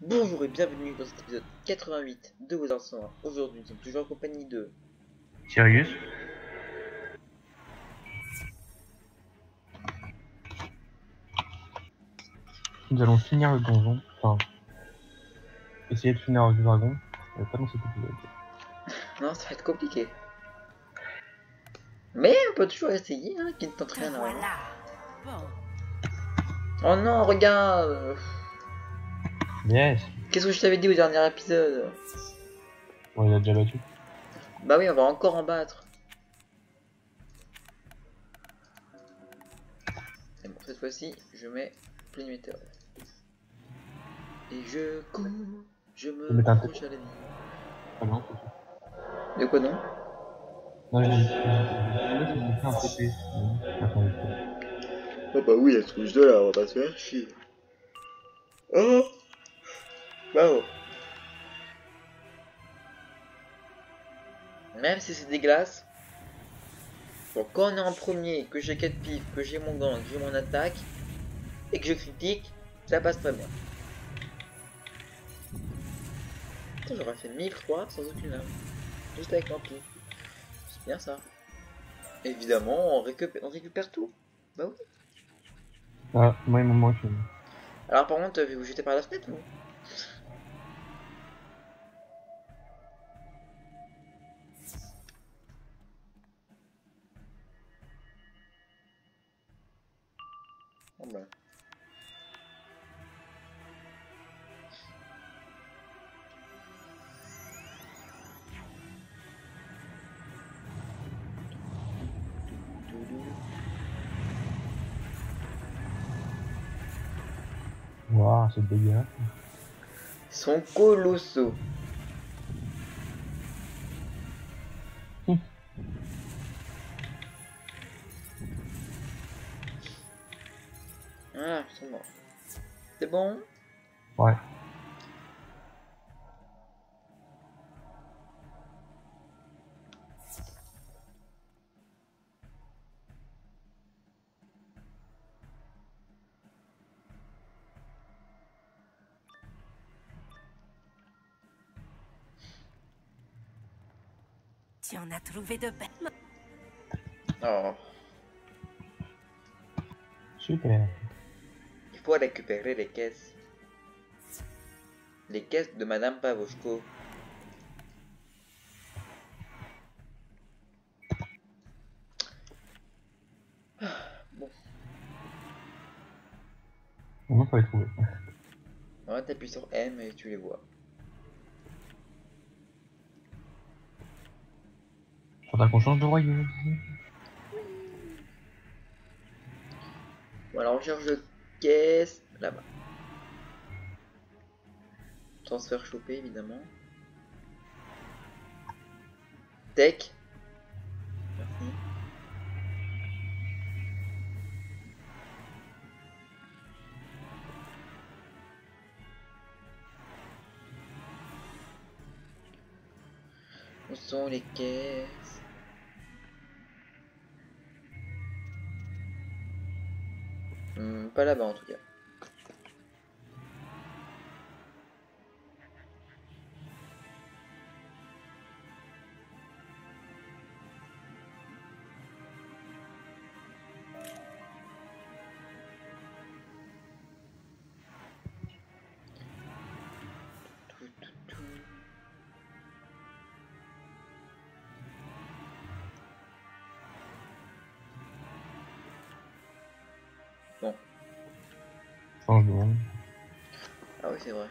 Bonjour et bienvenue dans cet épisode 88 de vos Arsenal. Aujourd'hui, nous sommes toujours en compagnie de Sirius. Nous allons finir le donjon, enfin, essayer de finir le dragon, pas dans cet épisode. Non, ça va être compliqué. Mais on peut toujours essayer, hein, qui ne tente rien à rien. Bon. Oh non, regarde. Yes. Qu'est-ce que je t'avais dit au dernier épisode? Bon, il a déjà battu. Bah oui, on va encore en battre. Et bon, cette fois-ci, je mets plein météore. Et je cours, je me accroche à la vie. Ah non, c'est tout. De quoi non? Non, j'ai demandé si on mettait un TP. Attends, Oh bah oui, elle se couche de là, on va pas se faire chier. Oh. Bravo. Même si c'est dégueulasse. Bon, quand on est en premier, que j'ai 4 pifs, que j'ai mon gant, que j'ai mon attaque, et que je critique, ça passe très bien. J'aurais fait 1003 sans aucune âme. Juste avec mon pif. C'est bien ça. Évidemment, on récupère tout. Bah oui. Ah, moi, il m'en manque une. Alors par contre, vous jetez par la fenêtre, vous? Bon bah. Waouh, c'est dégueulasse. Ils sont colossaux. Voilà, ils sont morts. C'est bon? Ouais. Tu en as trouvé de belles. Oh. Super. Il faut récupérer les caisses. Les caisses de Madame Pavoshko. Bon. Au moins, faut les trouver. Ouais, t'appuies sur M et tu les vois. Faudra qu'on change de royaume. Bon, alors on cherche de caisse là-bas. Sans se faire choper, évidemment. Tech. Merci. Où sont les caisses? Pas là-bas en tout cas. Tout. Bon. Change de monde. Ah oui, c'est vrai.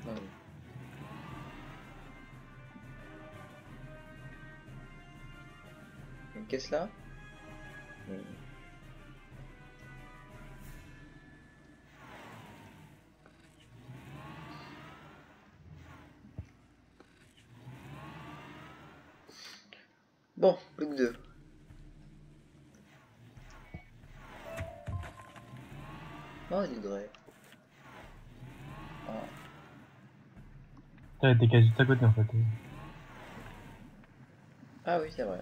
Ah oui. Une caisse là? Oui. Bon, plus que deux. Oh, des grès. Oh. T'as été quasi juste à côté en fait. Ah oui, c'est vrai.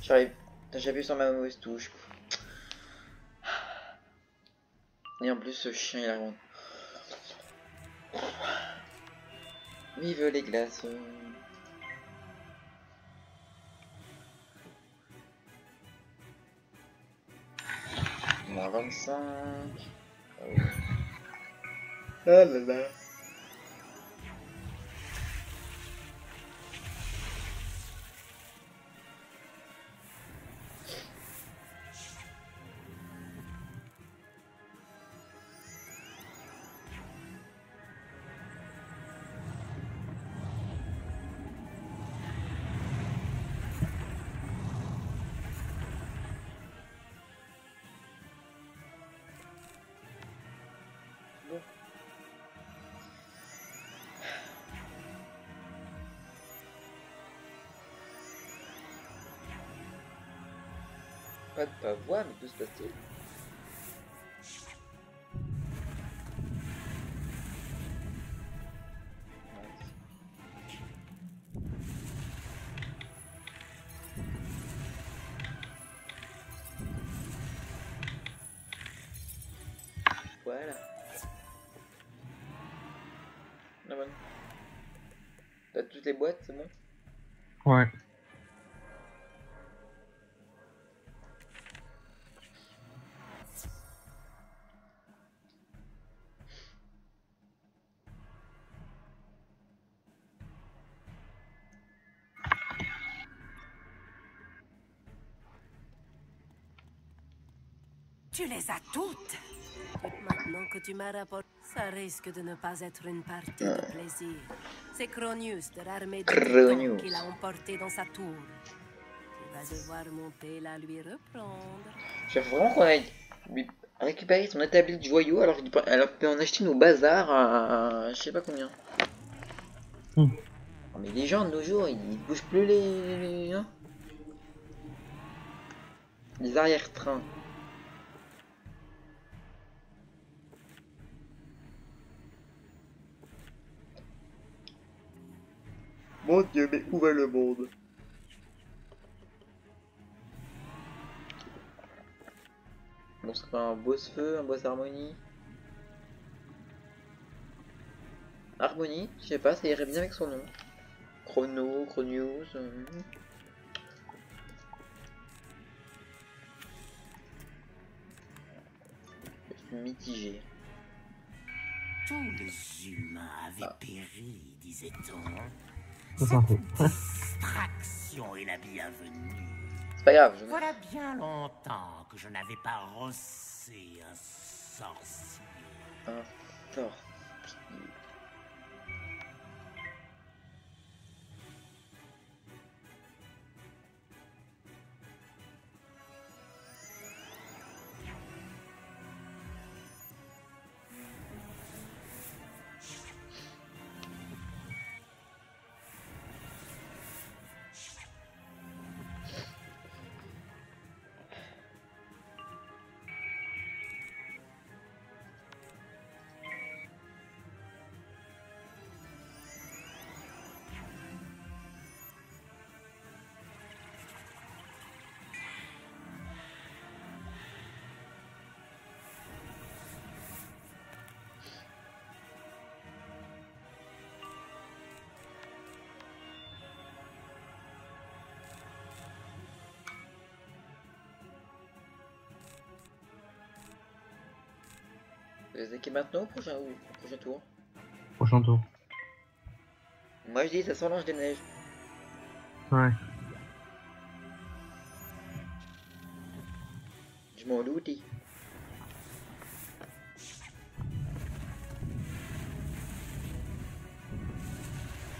J'arrive. J'ai appuyé sur ma mauvaise touche. Et en plus, ce chien il arrive. Vive les glaces. Moins 25. Ah oui. Ah là là. Pas de pavois, mais que se passe-t-il? Voilà. La bonne. T'as toutes les boîtes, c'est bon? Ouais. Tu les as toutes. Maintenant que tu m'as rapporté, ça risque de ne pas être une partie de plaisir. C'est Cronius de l'armée de Titan qui l'a emporté dans sa tour. Tu vas devoir monter la lui reprendre. J'aimerais vraiment qu'on aille lui récupérer son établi de joyaux alors qu'il peut en acheter nos bazars à je sais pas combien. Oh, mais les gens de nos jours, ils bougent plus hein, les arrière-trains. Mon Dieu, mais où va le monde? Bon, c'est pas un boss feu, un boss harmonie. Harmonie, je sais pas, ça irait bien avec son nom. Chrono, Chronius. Je suis mitigé. Tous les humains avaient péri, disait-on. C'est un peu. Distraction est la bienvenue. C'est pas grave, Voilà bien longtemps que je n'avais pas rossé un sorcier. Un sorcier. Vous les attaquez maintenant ou au prochain tour? Prochain tour. Moi je dis ça sent l'ange des neiges. Ouais. Je m'en doute.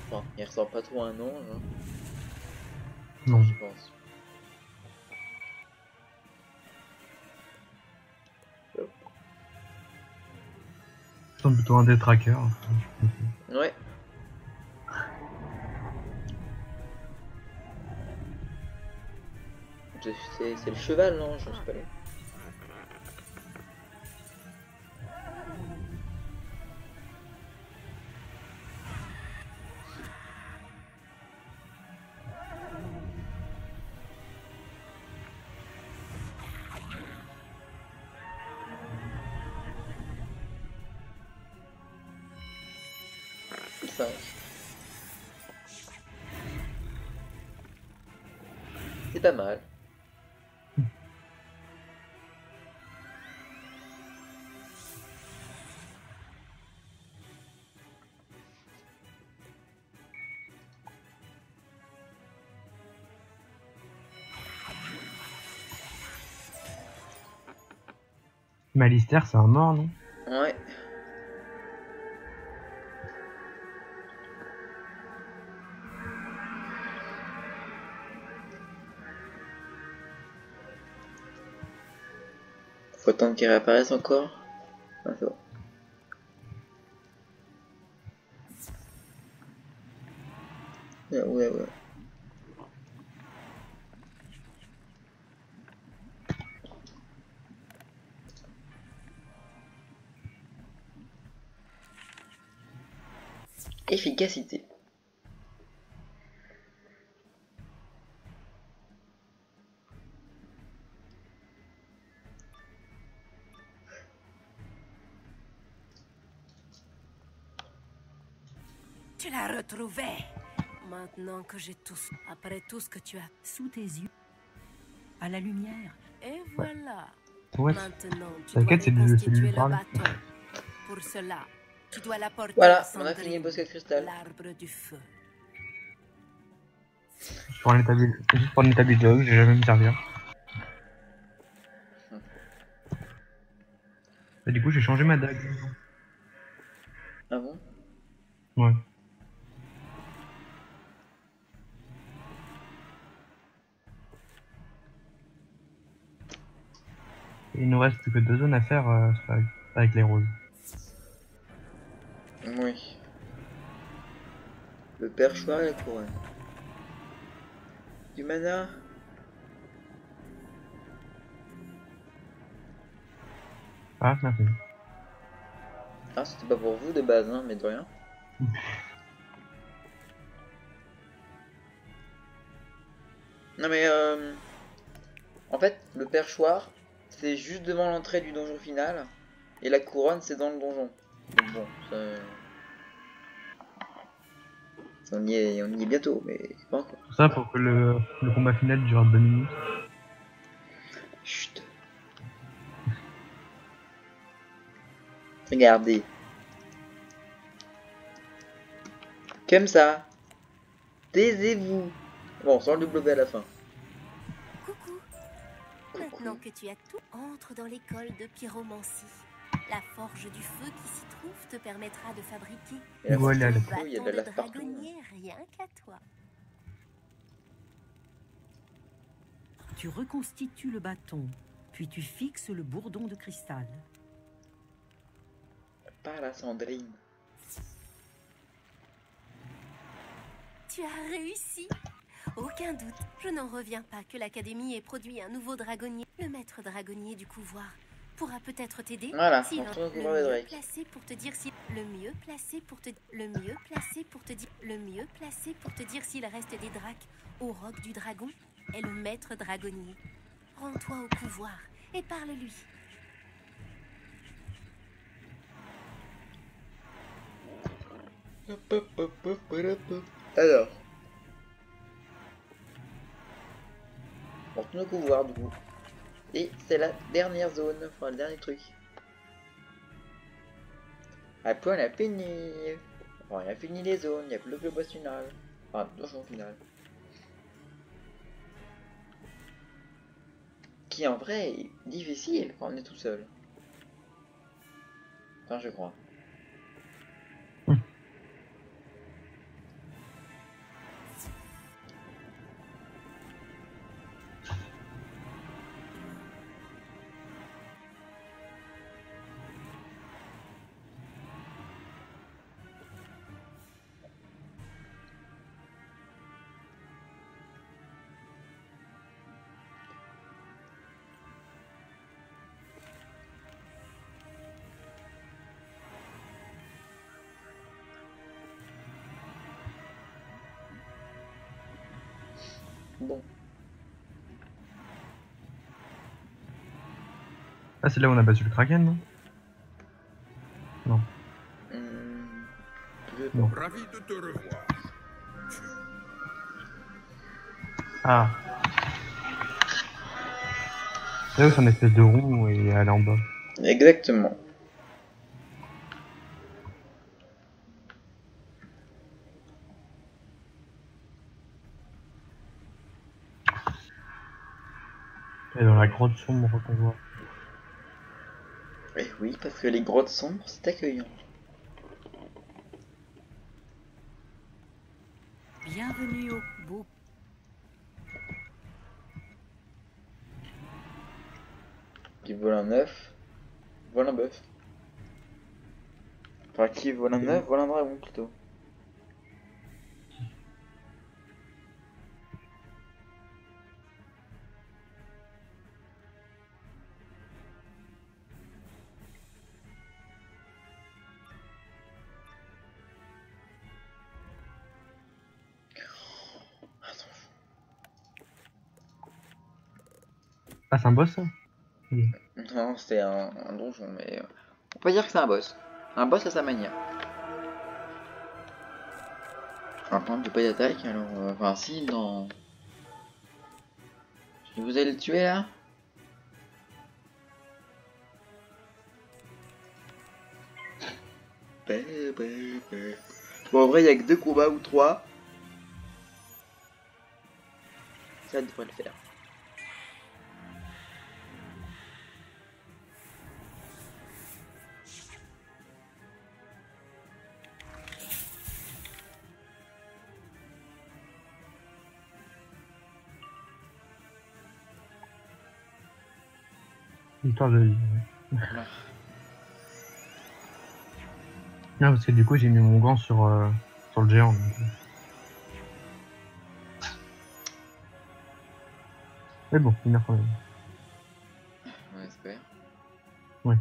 Enfin, il ressemble pas trop à un ange. Hein. Non. Je pense. C'est plutôt un des trackers. Ouais. C'est le cheval, non? Je sais pas. C'est pas mal. Malister, c'est un mort, non? Ouais. Faut attendre qu'il réapparaisse encore. Ah, c'est bon. Ouais. Efficacité. Tu l'as retrouvé. Maintenant que j'ai tout, après tout ce que tu as Sous tes yeux, à la lumière. et voilà. Ouais. Maintenant, tu La dois quête, c'est de reconstituer lui le parler. bâton. Pour cela, tu dois l'apporter Voilà, à on a fini le Sandrine, boss de cristal. l'arbre du feu. Juste pour un établi de log, j'ai jamais me servir. Et du coup, j'ai changé ma dague. Ah bon? Ouais. Et il nous reste que 2 zones à faire avec les roses. Oui. Le perchoir et la couronne. Du mana. Ah, merci. Ah, c'était pas pour vous de base, hein, mais de rien. Non mais en fait, le perchoir, c'est juste devant l'entrée du donjon final. Et la couronne, c'est dans le donjon. Donc bon, on y est bientôt, mais pas encore. Tout ça pour que le combat final dure 2 minutes. Chut. Regardez. Comme ça. Taisez-vous. Bon, sans le W à la fin. Coucou. Maintenant que tu as tout, entre dans l'école de pyromancie. La forge du feu qui s'y trouve te permettra de fabriquer Et la Voilà, un le feu, il y a bâton de de la lave partout. dragonnier rien qu'à toi. Tu reconstitues le bâton, puis tu fixes le bourdon de cristal. Pas la Sandrine. Tu as réussi. Aucun doute. Je n'en reviens pas que l'Académie ait produit un nouveau dragonnier. Le maître dragonnier du couvoir pourra peut-être t'aider. Voilà, S'il on en- retourne au le couloir de mieux Drake. placé pour te dire si le mieux placé pour te dire s'il reste des dracs au roc du dragon est le maître dragonnier. Rends-toi au couvoir et parle-lui. Alors. On retourne au couloir du coup. Et c'est la dernière zone, enfin le dernier truc. Après on a fini. Enfin, on a fini les zones, il n'y a plus que le boss final. Enfin, le donjon final. Qui en vrai est difficile quand on est tout seul. Enfin, je crois. Bon. Ah, c'est là où on a battu le Kraken, non? Non. Je sais Non. pas. Ravi de te revoir. Ah. C'est là où c'est une espèce de roue et elle est en bas. Exactement. Elle est dans la grotte sombre qu'on voit. Et oui, parce que les grottes sombres, c'est accueillant. Bienvenue au beau. Qui vole un œuf, vole un bœuf. Enfin, qui vole un œuf, vole un dragon plutôt. Ah, c'est un boss ça? Non, c'était un donjon, mais on peut dire que c'est un boss. Un boss à sa manière. Par contre, j'ai pas d'attaque, alors... enfin, si, dans... Vous allez le tuer, là? Bon, en vrai, il y a que 2 combats ou 3. Ça devrait le faire. Histoire de vie. Voilà. Non, parce que du coup, j'ai mis mon gant sur le géant. Donc. Mais bon, il meurt quand même. On espère. Ouais.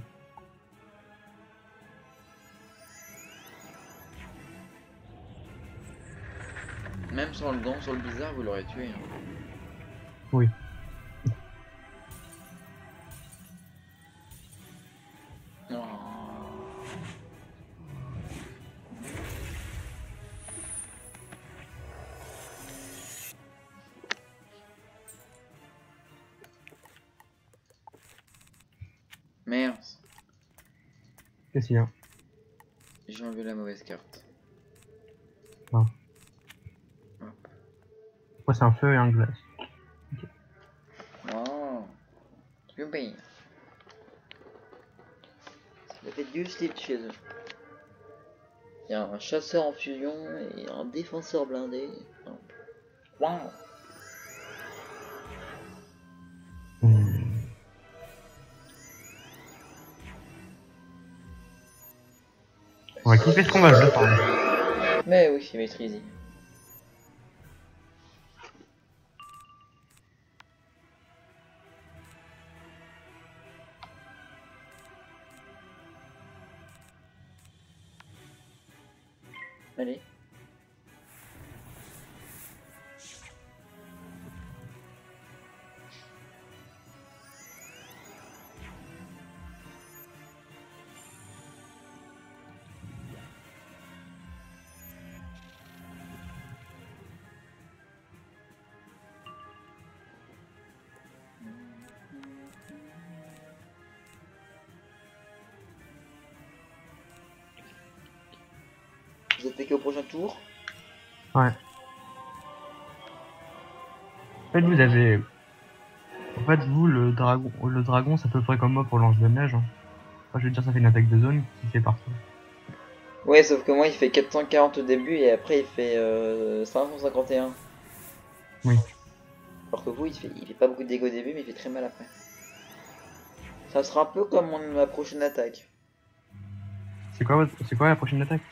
Même sur le gant, sur le bizarre, vous l'aurez tué. Hein. Oui. Non. Merde. Qu'est-ce qu'il y a? J'ai enlevé la mauvaise carte. Ah. Hop. Moi, c'est un feu et un glace. Oh. Youpi. C'est la fête du slip chez eux. Il y a un chasseur en fusion et un défenseur blindé. Waouh. On va kiffer ce qu'on va jouer, pardon. Mais oui, c'est maîtrisé. Allez. Vous attaquez au prochain tour. Ouais. En fait, vous avez... En fait, vous, le dragon, c'est à peu près comme moi pour l'ange de neige. Hein. Enfin, je veux dire, ça fait une attaque de zone qui fait partie. Ouais, sauf que moi il fait 440 au début et après il fait 551. Oui. Alors que vous il fait pas beaucoup de dégâts au début mais il fait très mal après. Ça sera un peu comme ma prochaine attaque. C'est quoi la prochaine attaque?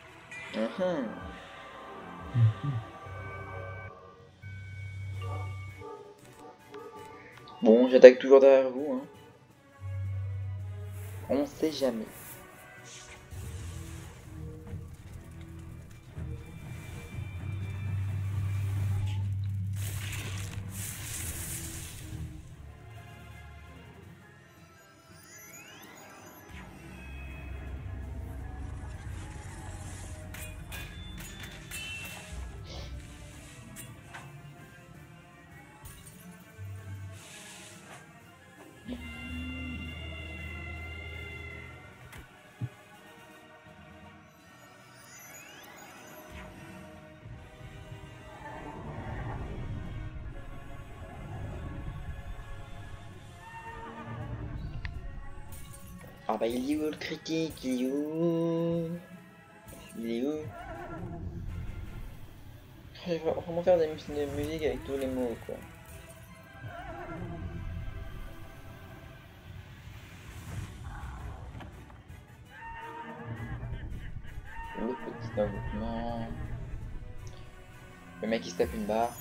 Bon, j'attaque toujours derrière vous. Hein. On sait jamais. Ah bah il est où le critique? Il est où? Il est où? Il va vraiment faire des musiques avec tous les mots quoi. Le petit envoûtement. Le mec il se tape une barre.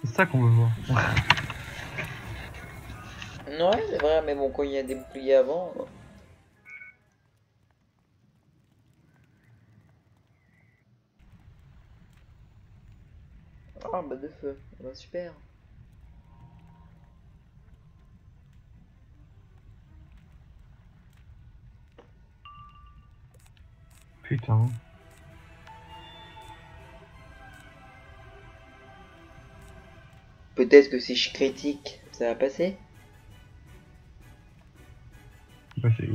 C'est ça qu'on veut voir. Ouais, c'est vrai, mais bon, quand il y a des boucliers avant. Ah, bah de feu. Bah super. Putain. Peut-être que si je critique, ça va passer. Bah, c'est...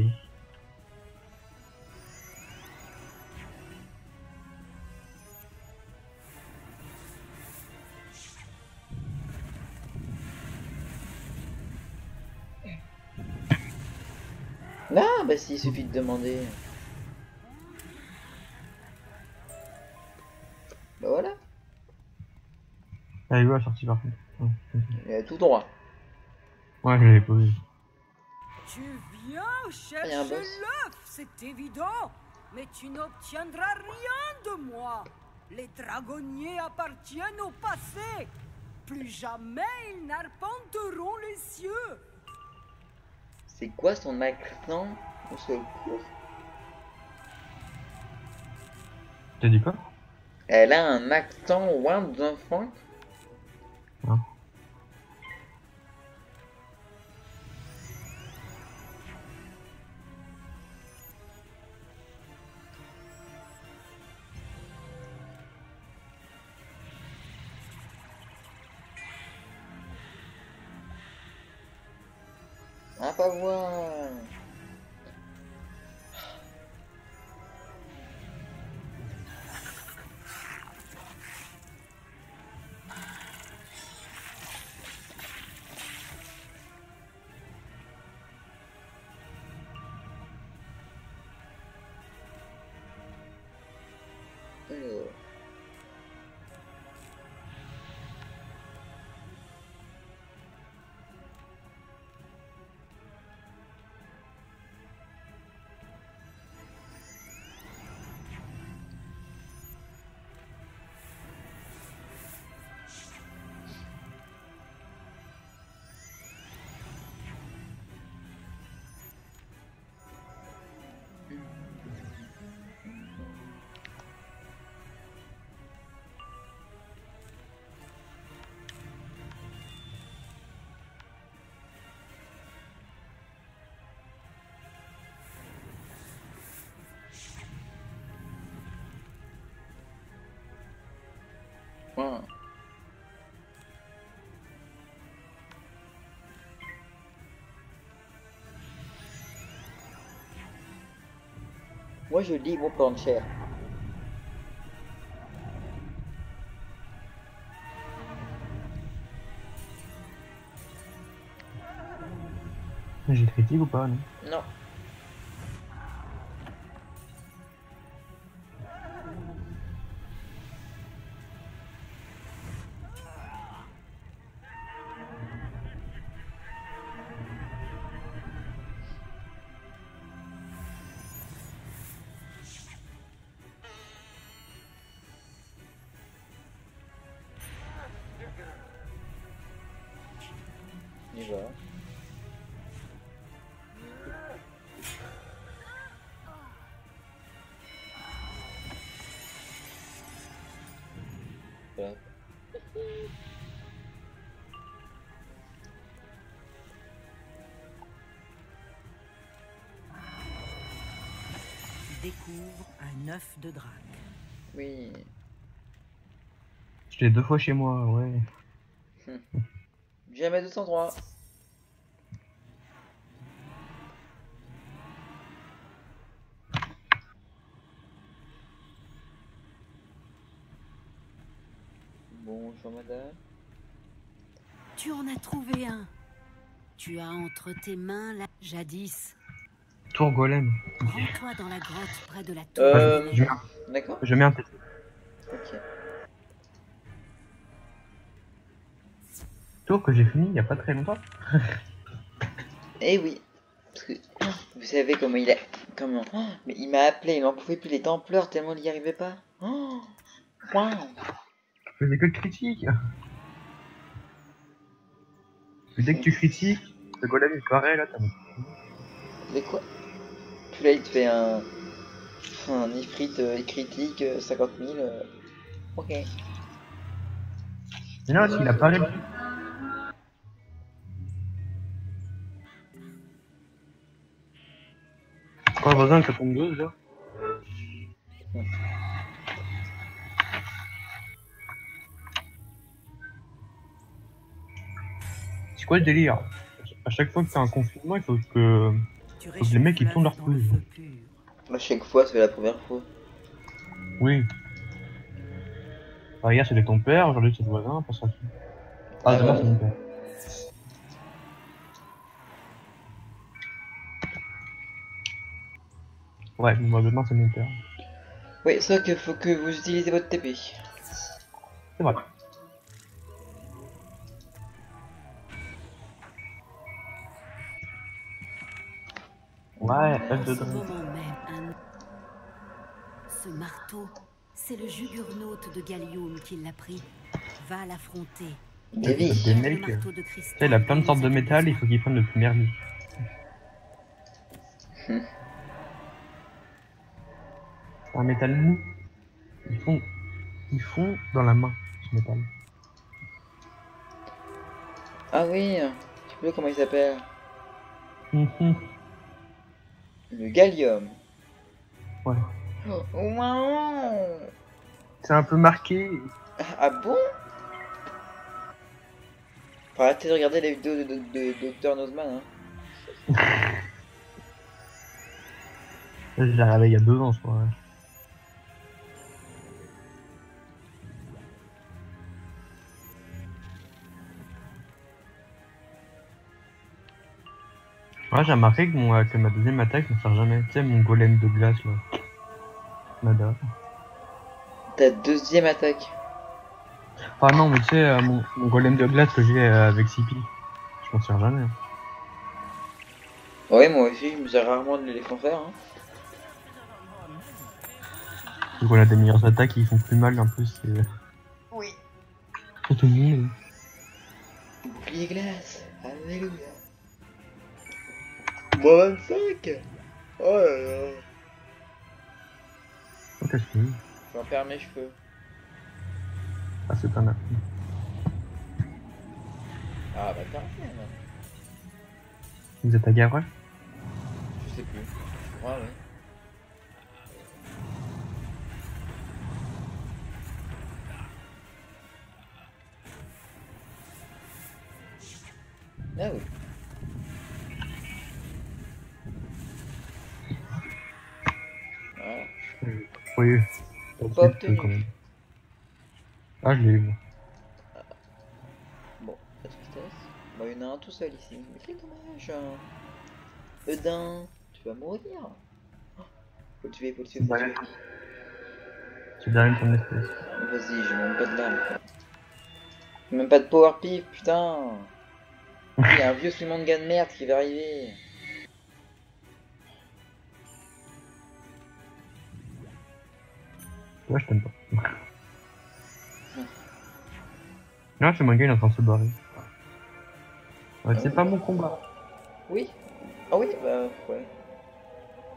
Ah, bah si, il suffit de demander. Bah voilà. Ah, il est où la sortie par contre? Ouais, Il y a tout droit. ouais je l'avais pas vu. Tu viens Ah, il y a un chercher boss. l'œuf, c'est évident. Mais tu n'obtiendras rien de moi. Les dragonniers appartiennent au passé. Plus jamais ils n'arpenteront les cieux. C'est quoi son accent au secours? T'as dit quoi? Elle a un accent what the fuck? Non. Ah, pas voir. Alors. Ouais. Moi je dis bon prendre cher. J'ai critique ou pas, non? Non. Il y va. Hop. Découvre un œuf de drac. Oui. Je l'ai 2 fois chez moi, ouais. Jamais 203. Bon, Bonjour madame. Tu en as trouvé un. Tu as entre tes mains la jadis. Tour golem. Rends-toi dans la grotte près de la tour. Je, D'accord. je mets un TT. Ok. Tour que j'ai fini il y a pas très longtemps. Eh oui. Parce que vous savez comment il a. Comment. Oh, mais il m'a appelé, il n'en pouvait plus les templeurs tellement il n'y arrivait pas. Oh. Waouh. Je faisais que le critique. Mais dès que tu critiques, le golem il paraît là, t'as mon. Mais quoi? Puis là il te fait un ifrit critique 50 000. Ok. Mais non, s'il apparaît. Quand le voisin, ça tombe 12 là. C'est quoi le délire? À chaque fois que t'as un confinement, il faut que les mecs ils tournent leur pelouse. À chaque fois, c'est la première fois. Oui. Enfin, hier c'était ton père, aujourd'hui c'est le voisin, pas ça. Ah, demain c'est mon père. Ouais, bon, bah, demain c'est mon père. Oui, c'est vrai qu'il faut que vous utilisez votre TP. C'est vrai. Ouais, F de drain. Ce marteau, c'est le jugurnaute de Gallium qui l'a pris. Va l'affronter. Des Des mecs, tu sais, il a plein de sortes de métal, il faut qu'ils prennent le plus merdique. C'est un métal mou. Ils font dans la main, ce métal. Ah oui, je sais plus comment il s'appelle. Le gallium. Ouais. Oh, wow. C'est un peu marqué. Ah bon? Faut arrêter de regarder les vidéos de Dr Nozman, hein. Je l'ai regardé il y a 2 ans, je crois. Ouais, j'ai remarqué que ma deuxième attaque ne sert jamais. Tu sais, mon golem de glace là. Nada. Ta deuxième attaque. Ah non, mais tu sais, mon golem de glace que j'ai avec Sipi. Je m'en sers jamais. Hein. Ouais, moi aussi, je me sers rarement de l'éléphant fer. Hein. Donc on a des meilleures attaques qui font plus mal en plus. Oui. Pour tout le monde. Bouclier glace. Alléluia. Moins 25. Oh là là. Oh, qu'est-ce que Je vais en perdre mes cheveux. Ah, c'est un Ah bah quand même. Vous êtes à Garoua? Je sais plus. Ouais, ouais. Ah oui. Voilà. Oui. Pas obtenu. Quand même. Ah, je l'ai eu moi. Bon, la tristesse. Bah, il y en a un tout seul ici. Mais quel dommage. Eudin, tu vas mourir. Faut le tuer, faut le tuer, faut le tuer. C'est derrière ton espèce. Vas-y, j'ai même pas de lame. J'ai même pas de power pif, putain. Il y a un vieux Slimanga de merde qui va arriver. Toi, je t'aime pas. Non, ce manga il est en train de se barrer. Ouais, c'est pas mon combat. Oui. Ah oui, bah ouais.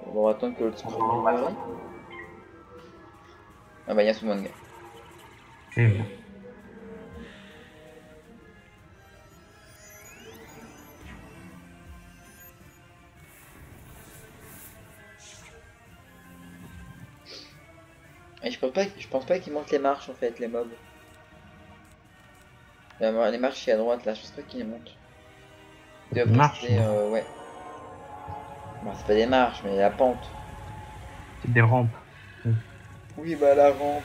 Bon, on va attendre que l'autre se barre. Ah bah il y a ce manga. Et bon. Et je pense pas qu'ils montent les marches en fait, les mobs. Les marches qui à droite là, je pense pas qu'ils les montent. Ils doivent rester, ouais. Bah, c'est pas des marches, mais la pente. C'est des rampes. Oui, bah la rampe.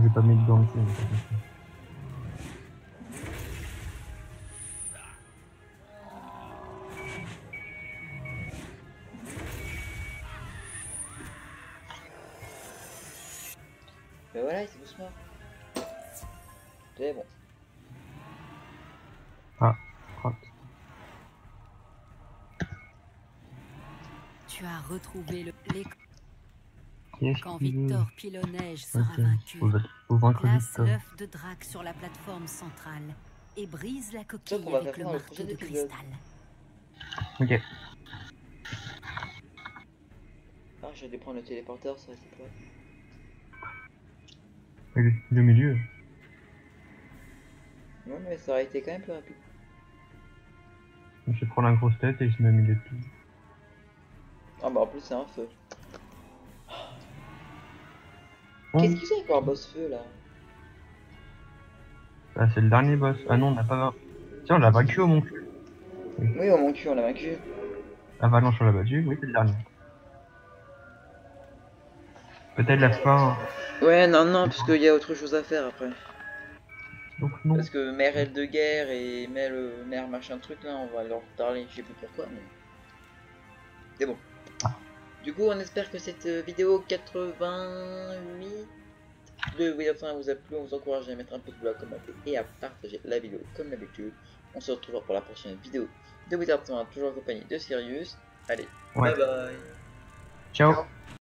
J'ai pas mis de gants dessus, mais pas de souci. Mais voilà, c'est doucement. C'est bon. Ah, crotte. Tu as retrouvé l'école. Qu'est-ce Quand qu'il veut? Victor Pilonège sera Ok, vaincu, faut vaincre place Victor. l'œuf de Drac sur la plateforme centrale et brise la coquille qu'on va avec faire le dans le marteau prochain de épisode. cristal. Ok. Ah, j'ai dû prendre le téléporteur, ça c'est quoi? Il est au milieu. Non, mais ça aurait été quand même plus rapide. Je vais prendre la grosse tête et il se met au milieu de tout. Ah, bah en plus, c'est un feu. Bon, Qu'est-ce qu'ils ont avec leur boss feu là? bah, c'est le dernier boss. Ah non, on n'a pas vaincu. Tiens, on l'a vaincu au mon cul. Oui, oh mon cul, on l'a vaincu. Avalanche, on l'a battu. Oui, c'est le dernier. Peut-être la fin. Ouais, non, non, parce qu'il y a autre chose à faire après. Donc non. Parce que mère aide de guerre et mère machin truc là, on va leur parler, je sais plus pourquoi, mais. C'est bon. Du coup, on espère que cette vidéo 88 de Wither vous a plu. On vous encourage à mettre un pouce bleu, à commenter et à partager la vidéo comme d'habitude. On se retrouve pour la prochaine vidéo de Wither toujours en compagnie de Sirius. Allez, Ouais. bye bye. Ciao.